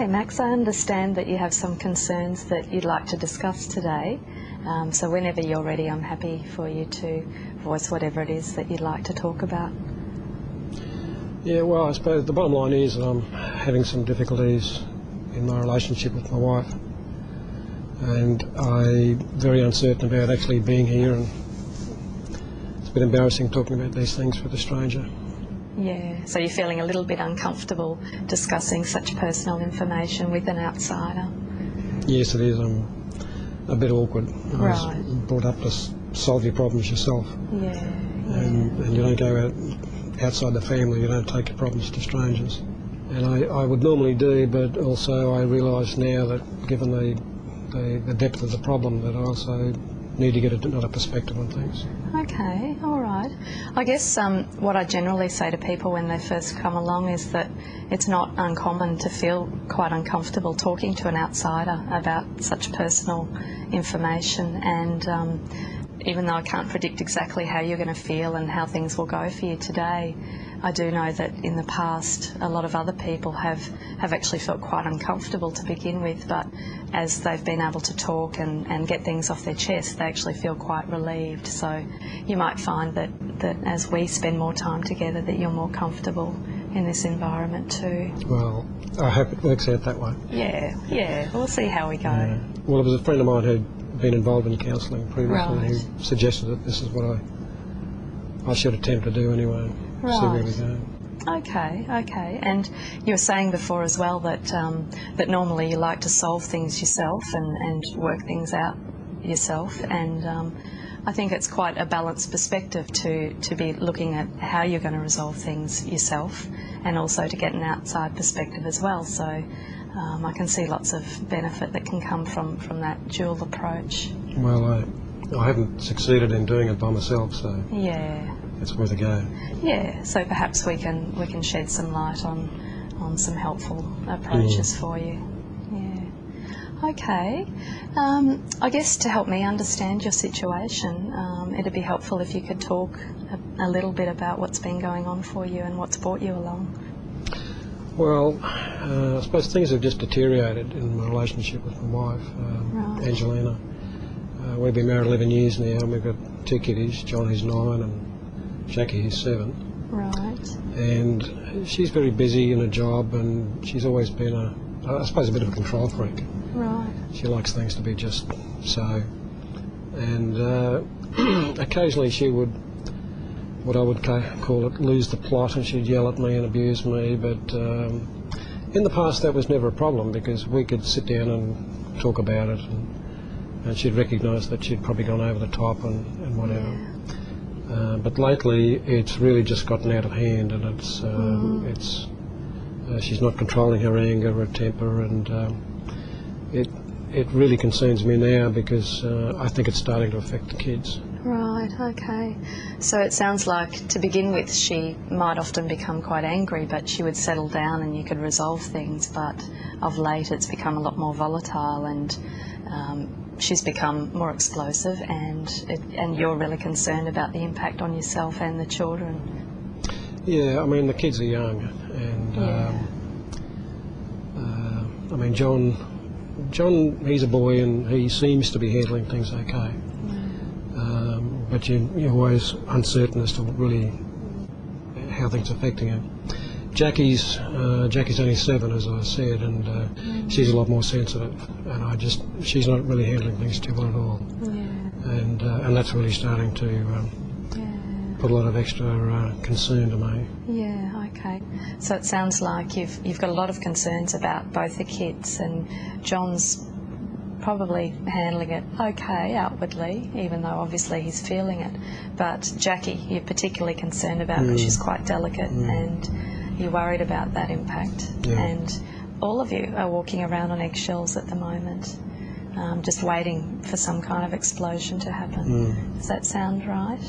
Max, I understand that you have some concerns that you'd like to discuss today. So whenever you're ready, I'm happy for you to voice whatever it is that you'd like to talk about. Yeah, well, I suppose the bottom line is that I'm having some difficulties in my relationship with my wife, and I'm very uncertain about actually being here, and it's a bit embarrassing talking about these things with a stranger. Yeah, so you're feeling a little bit uncomfortable discussing such personal information with an outsider? Yes, it is. I'm a bit awkward. I was brought up to solve your problems yourself. Yeah. And you don't go outside the family, you don't take your problems to strangers. And I would normally do, but also I realise now that given the depth of the problem, that I also need to get another perspective on things. Okay, all right. I guess what I generally say to people when they first come along is that it's not uncommon to feel quite uncomfortable talking to an outsider about such personal information, and even though I can't predict exactly how you're going to feel and how things will go for you today, I do know that in the past a lot of other people have actually felt quite uncomfortable to begin with, but as they've been able to talk and get things off their chest, they actually feel quite relieved. So you might find that as we spend more time together, that you're more comfortable in this environment too. Well, I hope it works out that way. Yeah, we'll see how we go. Yeah. Well, there was a friend of mine who'd been involved in counselling previously who suggested that this is what I should attempt to do anyway. Right. See where we go. Okay. And you were saying before as well that that normally you like to solve things yourself and work things out yourself, and I think it's quite a balanced perspective to be looking at how you're going to resolve things yourself, and also to get an outside perspective as well. So I can see lots of benefit that can come from that dual approach. Well, I haven't succeeded in doing it by myself, so yeah, it's worth a go. Yeah, so perhaps we can shed some light on some helpful approaches for you. Yeah. Okay. I guess to help me understand your situation, it'd be helpful if you could talk a little bit about what's been going on for you and what's brought you along. Well, I suppose things have just deteriorated in my relationship with my wife, Angelina. We've been married 11 years now, and we've got 2 kiddies, John who's 9 and Jackie who's 7. Right. And she's very busy in her job, and she's always been I suppose a bit of a control freak. Right. She likes things to be just so. And occasionally she would, what I would call it, lose the plot, and she'd yell at me and abuse me, but in the past that was never a problem because we could sit down and talk about it, and she'd recognise that she'd probably gone over the top and whatever. Yeah. But lately it's really just gotten out of hand, and she's not controlling her anger, her temper, and it really concerns me now because I think it's starting to affect the kids. Right, okay. So it sounds like, to begin with, she might often become quite angry, but she would settle down and you could resolve things, but of late it's become a lot more volatile, and she's become more explosive, and you're really concerned about the impact on yourself and the children. Yeah, I mean, the kids are young, and I mean, John, he's a boy and he seems to be handling things okay. But you're always uncertain as to really how things are affecting him. Jackie's only 7, as I said, and she's a lot more sensitive, and she's not really handling things too well at all. Yeah. And that's really starting to put a lot of extra concern to me. Yeah, okay. So it sounds like you've got a lot of concerns about both the kids, and John's probably handling it okay outwardly, even though obviously he's feeling it. But Jackie, you're particularly concerned about because she's quite delicate, and you're worried about that impact. Yeah. And all of you are walking around on eggshells at the moment, just waiting for some kind of explosion to happen. Does that sound right?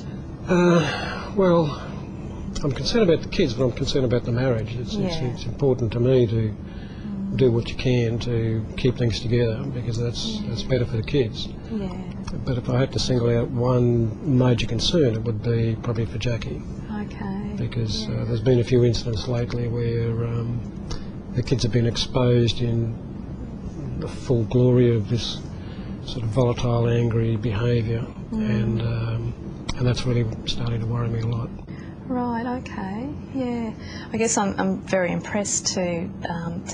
Well, I'm concerned about the kids, but I'm concerned about the marriage. It's important to me to do what you can to keep things together, because that's better for the kids. Yeah. But if I had to single out one major concern, it would be probably for Jackie. Okay. Because there's been a few incidents lately where the kids have been exposed in the full glory of this sort of volatile, angry behaviour, and that's really starting to worry me a lot. Right. Okay. Yeah. I guess I'm very impressed to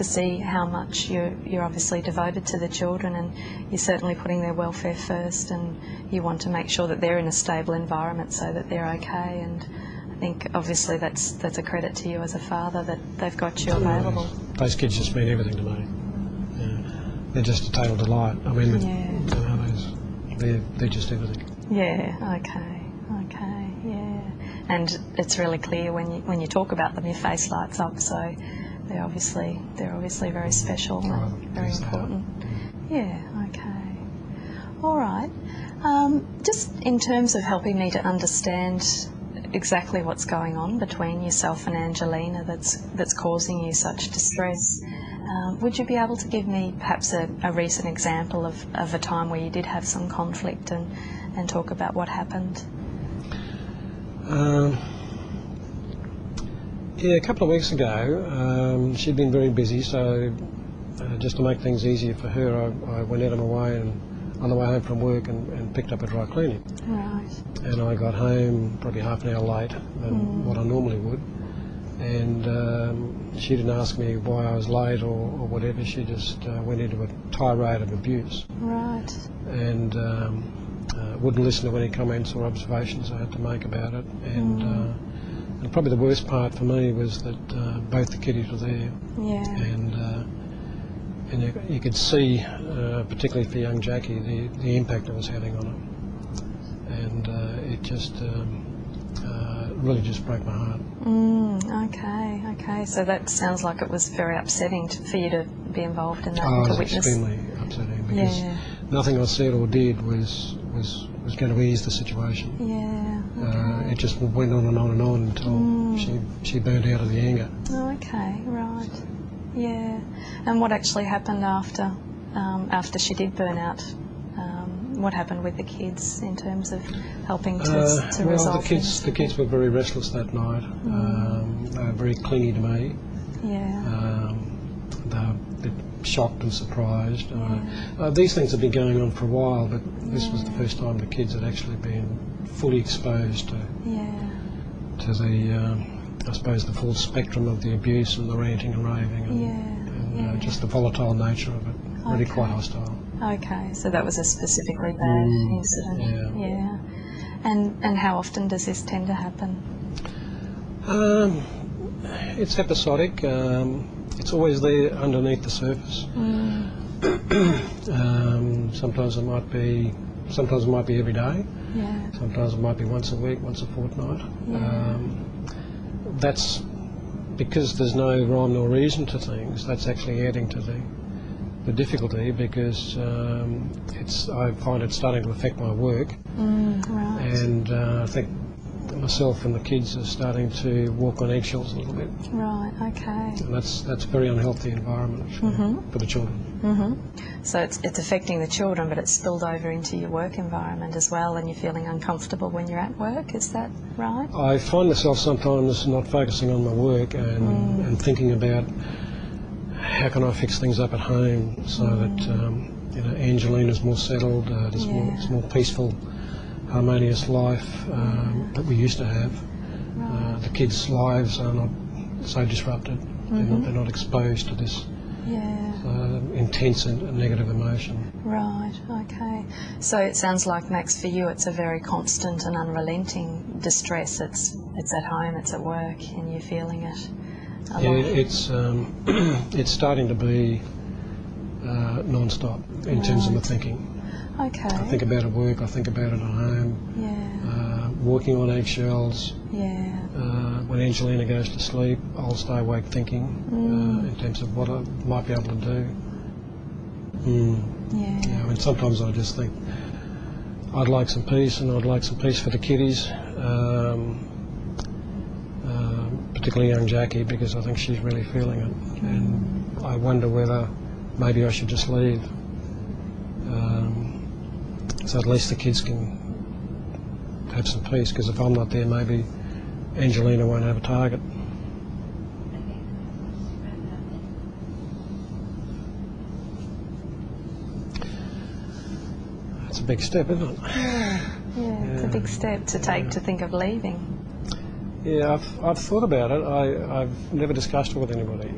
see how much you're obviously devoted to the children, and you're certainly putting their welfare first, and you want to make sure that they're in a stable environment so that they're okay. And I think obviously that's a credit to you as a father that they've got you available. Those kids just mean everything to me. Yeah. They're just a total delight. I mean, they're just everything. Yeah. Okay. Yeah. And it's really clear when you talk about them, your face lights up. So they're obviously very special and very important. Yeah. Okay. All right. Just in terms of helping me to understand exactly what's going on between yourself and Angelina that's causing you such distress, would you be able to give me perhaps a recent example of a time where you did have some conflict and talk about what happened? Yeah, a couple of weeks ago, she'd been very busy, so just to make things easier for her, I went out of my way and on the way home from work and picked up a dry cleaning. Right. And I got home probably half an hour late than what I normally would. And she didn't ask me why I was late or whatever. She just went into a tirade of abuse. Right. And wouldn't listen to any comments or observations I had to make about it. And probably the worst part for me was that both the kiddies were there. Yeah. And you could see, particularly for young Jackie, the impact it was having on her. And it just really just broke my heart. Okay. So that sounds like it was very upsetting for you to be involved in that, Oh, to it was witness. extremely upsetting because nothing I said or did was going to ease the situation. Yeah. Okay. It just went on and on and on until she burnt out of the anger. Oh, okay. Right. Yeah. And what actually happened after she did burn out? What happened with the kids in terms of helping to resolve things? The kids were very restless that night. They were very clingy to me. Yeah. They were a bit shocked and surprised. These things have been going on for a while, but this was the first time the kids had actually been fully exposed to the, I suppose, the full spectrum of the abuse and the ranting and raving and just the volatile nature of it. Really quite hostile. Okay, so that was a specifically bad incident. Yeah. And how often does this tend to happen? It's episodic. It's always there underneath the surface. Sometimes it might be every day. Yeah. Sometimes it might be once a week, once a fortnight. Yeah. That's because there's no rhyme nor reason to things. That's actually adding to the difficulty because I find it starting to affect my work. Right. And I think myself and the kids are starting to walk on eggshells a little bit. Right. Okay. And that's a very unhealthy environment for the children. So it's affecting the children, but it's spilled over into your work environment as well, and you're feeling uncomfortable when you're at work. Is that right? I find myself sometimes not focusing on my work and thinking about how can I fix things up at home so that Angelina's more settled, it's more peaceful, harmonious life that we used to have. Right. The kids' lives are not so disrupted. They're not exposed to this intense and negative emotion. Right. Okay. So it sounds like, Max, for you, it's a very constant and unrelenting distress. It's at home, it's at work, and you're feeling it. It's starting to be non-stop in terms of my thinking. Okay. I think about it at work, I think about it at home. Yeah. Walking on eggshells. Yeah. When Angelina goes to sleep, I'll stay awake thinking in terms of what I might be able to do. Yeah. And sometimes I just think I'd like some peace, and I'd like some peace for the kiddies. Particularly young Jackie, because I think she's really feeling it, and I wonder whether maybe I should just leave, so at least the kids can have some peace, because if I'm not there, maybe Angelina won't have a target. a big step, isn't it? Yeah, it's a big step to take to think of leaving. Yeah, I've thought about it. I've never discussed it with anybody.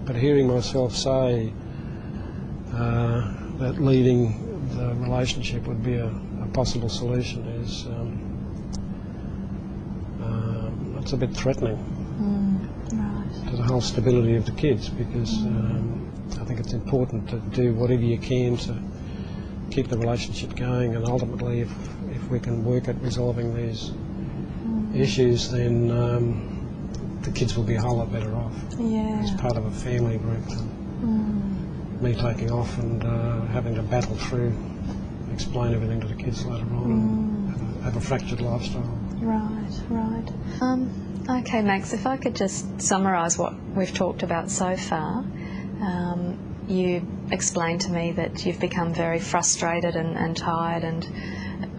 But hearing myself say that leaving the relationship would be a possible solution is it's a bit threatening to the whole stability of the kids, because I think it's important to do whatever you can to keep the relationship going, and ultimately if we can work at resolving these issues, then the kids will be a whole lot better off as part of a family group than me taking off and having to battle through, explain everything to the kids later on, and have a fractured lifestyle. Right. Okay, Max, if I could just summarise what we've talked about so far. You explained to me that you've become very frustrated and tired and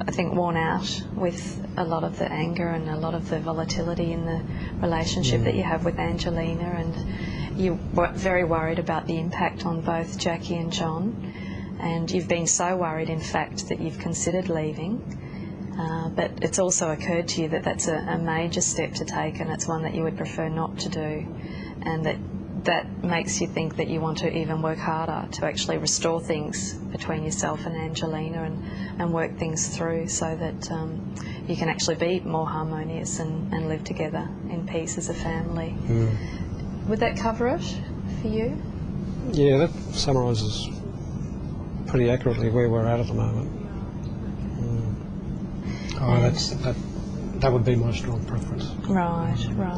I think worn out with a lot of the anger and a lot of the volatility in the relationship that you have with Angelina, and you were very worried about the impact on both Jackie and John, and you've been so worried in fact that you've considered leaving, but it's also occurred to you that that's a major step to take, and it's one that you would prefer not to do, and that makes you think that you want to even work harder to actually restore things between yourself and Angelina and work things through so that you can actually be more harmonious and live together in peace as a family. Would that cover it for you? Yeah, that summarises pretty accurately where we're at the moment. That would be my strong preference. Right.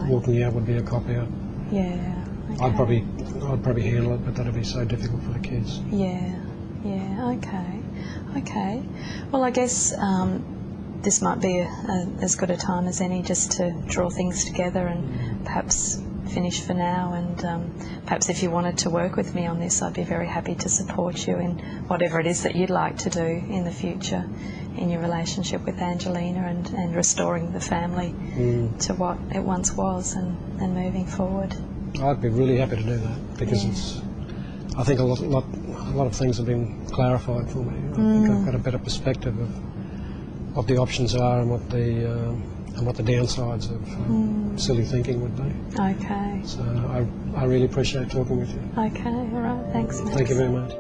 Walking out would be a cop-out. Yeah. Okay. I'd probably handle it, but that'd be so difficult for the kids. Yeah. Okay. Well, I guess this might be as good a time as any just to draw things together and perhaps finish for now, and perhaps if you wanted to work with me on this, I'd be very happy to support you in whatever it is that you'd like to do in the future in your relationship with Angelina and restoring the family to what it once was and moving forward. I'd be really happy to do that, because I think a lot of things have been clarified for me. I think I've got a better perspective of what the options are and what the downsides of silly thinking would be. Okay. So I really appreciate talking with you. Okay, all right. Thanks, Max. Thank you very much.